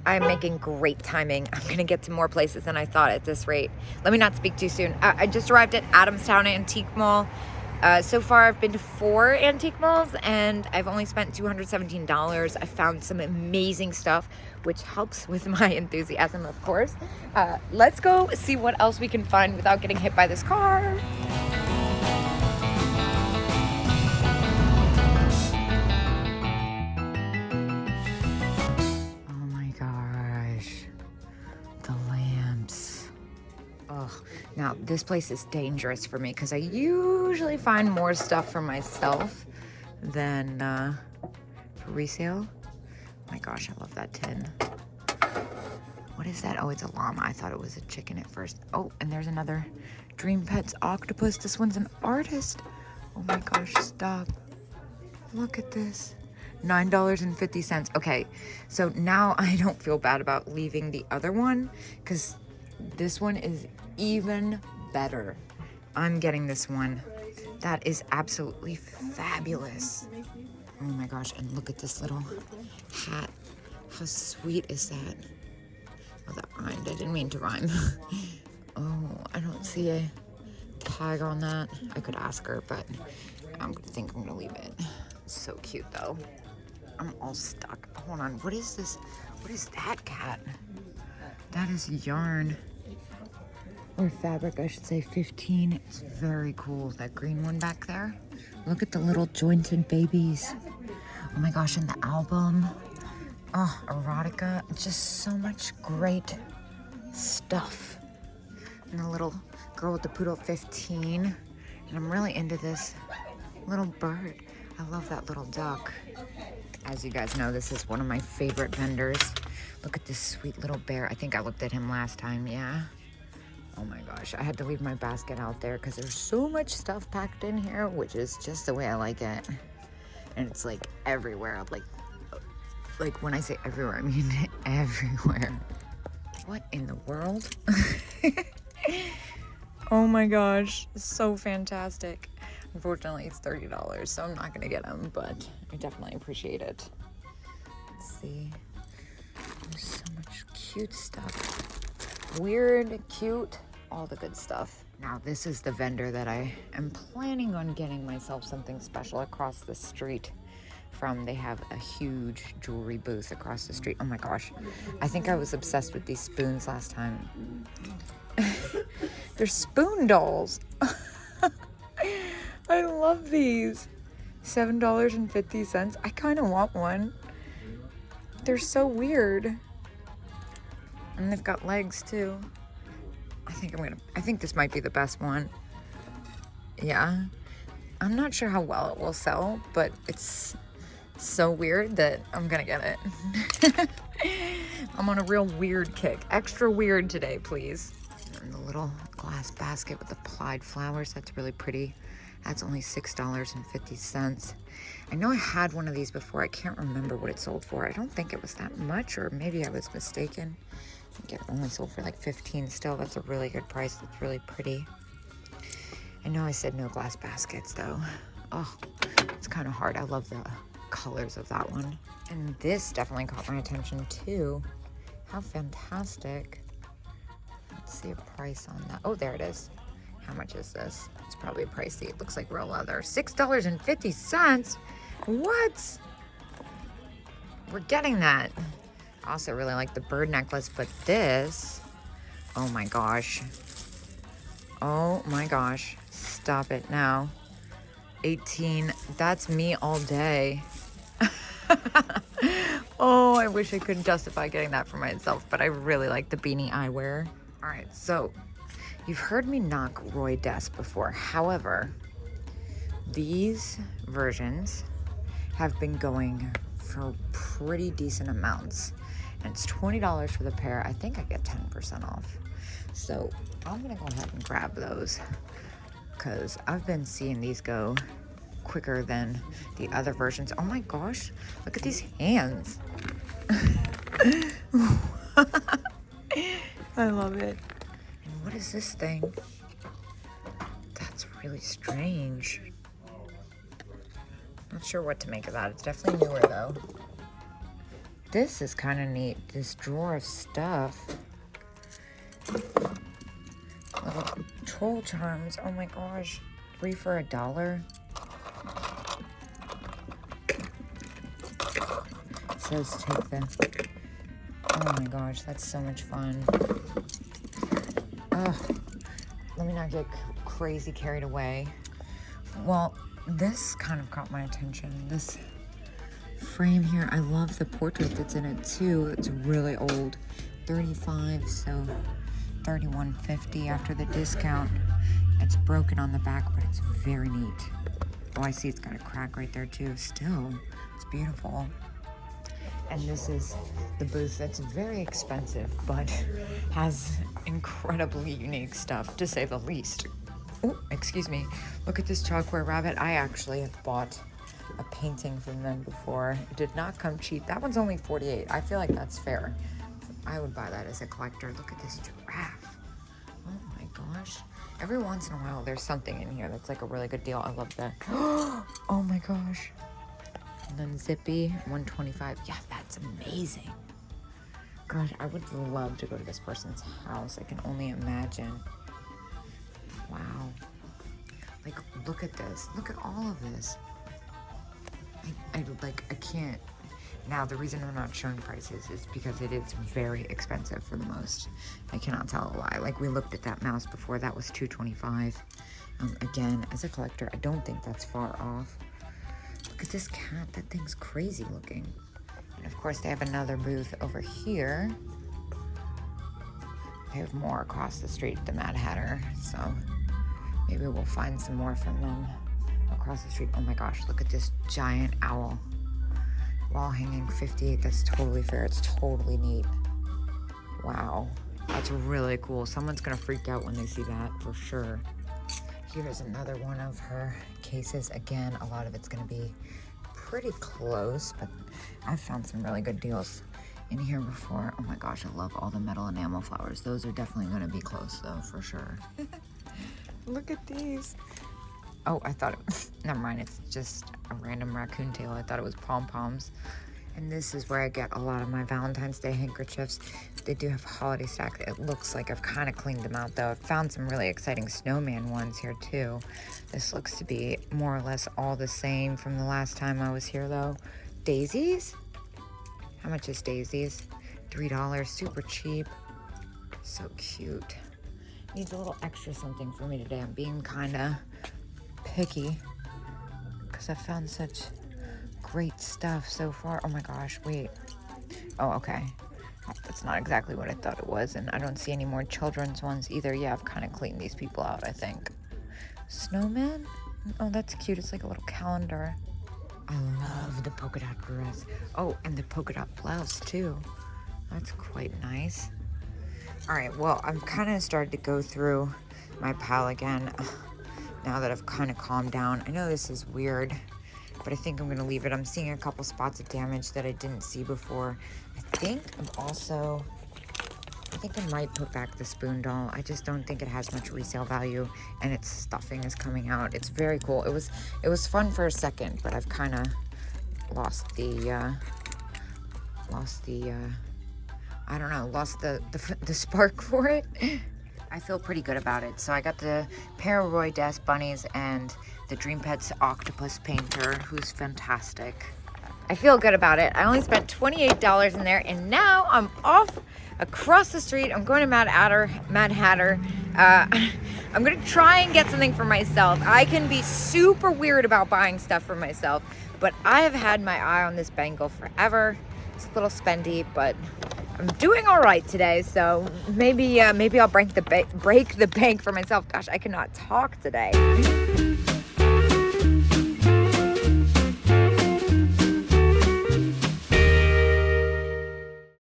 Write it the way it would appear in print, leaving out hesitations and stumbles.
I'm making great timing. I'm gonna get to more places than I thought at this rate. Let me not speak too soon. I just arrived at Adamstown Antique Mall. So far I've been to 4 antique malls and I've only spent $217. I found some amazing stuff, which helps with my enthusiasm, of course. Let's go see what else we can find without getting hit by this car. Oh my gosh, the lamps. Oh, now this place is dangerous for me because I usually find more stuff for myself than for resale. Oh my gosh, I love that tin. What is that? Oh, it's a llama. I thought it was a chicken at first. Oh, and there's another Dream Pets octopus. This one's an artist. Oh my gosh, stop. Look at this. $9.50. Okay, so now I don't feel bad about leaving the other one because this one is even better. I'm getting this one. That is absolutely fabulous. Oh my gosh, and look at this little hat. How sweet is that? Oh, that rhymed. I didn't mean to rhyme. Oh, I don't see a tag on that. I could ask her, but I think I'm gonna leave it. So cute though. I'm all stuck. Hold on, what is this? What is that cat? That is yarn. Or fabric, I should say. 15. It's very cool. That green one back there. Look at the little jointed babies. Oh my gosh, and the album. Oh, erotica. Just so much great stuff. And the little girl with the poodle, 15. And I'm really into this little bird. I love that little duck. As you guys know, this is one of my favorite vendors. Look at this sweet little bear. I think I looked at him last time, yeah. Oh my gosh, I had to leave my basket out there because there's so much stuff packed in here, which is just the way I like it. And it's like everywhere, like when I say everywhere, I mean everywhere. What in the world? Oh my gosh, so fantastic. Unfortunately, it's $30, so I'm not gonna get them, but I definitely appreciate it. Let's see, there's so much cute stuff. Weird, cute, all the good stuff. Now this is the vendor that I am planning on getting myself something special across the street from. They have a huge jewelry booth across the street. Oh my gosh, I think I was obsessed with these spoons last time. They're spoon dolls. I love these. $7.50. I kind of want one. They're so weird. And they've got legs too. I think this might be the best one. Yeah. I'm not sure how well it will sell, but it's so weird that I'm gonna get it. I'm on a real weird kick. Extra weird today, please. And the little glass basket with the applied flowers, that's really pretty. That's only $6.50. I know I had one of these before. I can't remember what it sold for. I don't think it was that much, or maybe I was mistaken. I think it only sold for like 15 still. That's a really good price. It's really pretty. I know I said no glass baskets though. Oh, it's kind of hard. I love the colors of that one. And this definitely caught my attention too. How fantastic. Let's see a price on that. Oh, there it is. How much is this? It's probably pricey. It looks like real leather. $6.50. What? We're getting that. I also really like the bird necklace, but this, oh my gosh. Oh my gosh. Stop it now. 18. That's me all day. Oh, I wish I could justify getting that for myself, but I really like the beanie I wear. All right, so you've heard me knock Roy Des before. However, these versions have been going for pretty decent amounts. And it's $20 for the pair. I think I get 10% off. So I'm gonna go ahead and grab those because I've been seeing these go quicker than the other versions. Oh my gosh, look at these hands. I love it. And what is this thing? That's really strange. Not sure what to make of that. It's definitely newer though. This is kind of neat. This drawer of stuff. Little troll charms. Oh my gosh. 3 for $1. It says take the... Oh my gosh, that's so much fun. Ugh. Let me not get crazy carried away. Well, this kind of caught my attention. This frame here, I love the portrait that's in it too. It's really old. 35, so $31.50 after the discount. It's broken on the back, but it's very neat. Oh, I see it's got a crack right there too. Still, it's beautiful. And this is the booth that's very expensive, but has incredibly unique stuff, to say the least. Oh, excuse me. Look at this chalkware rabbit. I actually have bought a painting from them before. It did not come cheap. That one's only $48. I feel like that's fair. I would buy that as a collector. Look at this giraffe. Oh my gosh. Every once in a while, there's something in here that's like a really good deal. I love that. Oh my gosh. And then Zippy, $125. Yeah, that's amazing. God, I would love to go to this person's house. I can only imagine. Wow. Like, look at this. Look at all of this. I can't. Now, the reason I'm not showing prices is because it is very expensive for the most. I cannot tell a lie. Like, we looked at that mouse before. That was $225. Again, as a collector, I don't think that's far off. Look at this cat. That thing's crazy looking. And of course, they have another booth over here. They have more across the street, the Mad Hatter. So maybe we'll find some more from them across the street. Oh my gosh, look at this giant owl. Wall hanging, $58. That's totally fair. It's totally neat. Wow. That's really cool. Someone's gonna freak out when they see that for sure. Here's another one of her cases. Again, a lot of it's gonna be pretty close, but I've found some really good deals in here before. Oh my gosh, I love all the metal enamel flowers. Those are definitely gonna be close though, for sure. Look at these. Oh, I thought it, never mind, it's just a random raccoon tail. I thought it was pom-poms. And this is where I get a lot of my Valentine's Day handkerchiefs. They do have holiday stack. It looks like I've kind of cleaned them out though. I've found some really exciting snowman ones here too. This looks to be more or less all the same from the last time I was here though. Daisies? How much is daisies? $3, super cheap. So cute. Needs a little extra something for me today. I'm being kind of picky because I've found such great stuff so far. Oh my gosh, wait. Oh, okay. That's not exactly what I thought it was, and I don't see any more children's ones either. Yeah, I've kind of cleaned these people out, I think. Snowman? Oh, that's cute. It's like a little calendar. I love the polka dot dress. Oh, and the polka dot blouse too. That's quite nice. All right, well, I'm kind of started to go through my pile again now that I've kind of calmed down. I know this is weird, but I think I'm gonna leave it. I'm seeing a couple spots of damage that I didn't see before. I think I might put back the spoon doll. I just don't think it has much resale value, and its stuffing is coming out. It's very cool. It was fun for a second, but I've kind of lost the spark for it. I feel pretty good about it. So I got the pair of Roy Des bunnies and the Dream Pets octopus painter, who's fantastic. I feel good about it. I only spent $28 in there, and now I'm off across the street. I'm going to Mad Hatter. I'm gonna try and get something for myself. I can be super weird about buying stuff for myself, but I have had my eye on this bangle forever. It's a little spendy, but I'm doing all right today, so maybe I'll break the bank for myself. Gosh, I cannot talk today.